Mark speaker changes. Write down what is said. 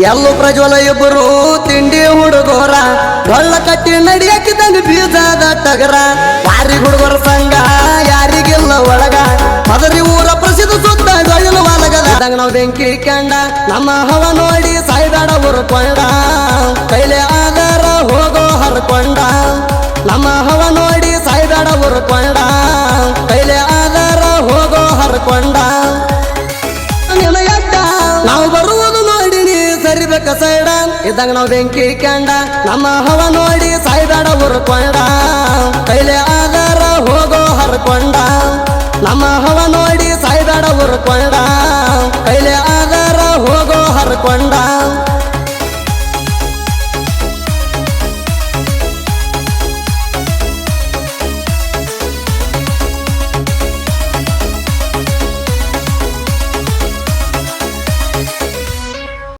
Speaker 1: ಎಲ್ಲೂ ಪ್ರಜ್ವಲ ಇಬ್ಬರು ತಿಂಡಿ ಹುಡುಗೋರ ಡೊಳ್ಳ ಕಟ್ಟಿ ನಡಿಯಾಕಿದಂಗ ಬೀಜದ ಟಗರ ಯಾರಿ ಹುಡುಗರ ಸಂಘ ಯಾರಿಗಿಲ್ಲ ಒಳಗ ಮದರಿ ಊರ ಪ್ರಸಿದ್ಧ ಸುತ್ತ ಡೊಳ್ಳಿನ ವಾಲಗದಂಗ ನಾವು ಬೆಂಕಿ ಕಂಡ ನಮ್ಮ ಹವ ನೋಡಿ ಸಾಯ್ದಾಡ ಉರ್ಕೊಂಡ ಕೈಲೆ ಆಧಾರ ಹೋಗೋ ಹರ್ಕೊಂಡ ನಮ್ಮ ಹವ ನೋಡಿ ಸಾಯ್ದಾಡ ಉರ್ಕೊಂಡ ಕೈಲೆ ಆಧಾರ ಹೋಗೋ ಹರ್ಕೊಂಡ ನಾವು ಬರುವುದು ನೋಡಿ ನೀ ಸರಿಬೇಕ ಸೈಡ ಇದ್ದಂಗ ನಾವು ಬೆಂಕಿ ಕಂಡ ನಮ್ಮ ಹವ ನೋಡಿ ಸಾಯ್ದಾಡ ಉರ್ಕೊಂಡ ಕೈಲೆ ಆಧಾರ ಹೋಗೋ ಹರ್ಕೊಂಡ ನಮ್ಮ ಹವ ನೋಡಿ ಸಾಯ್ದಾಡ ಉರ್ಕೊಂಡ ಕೈಲೆ ಆಧಾರ ಹೋಗೋ ಹರ್ಕೊಂಡ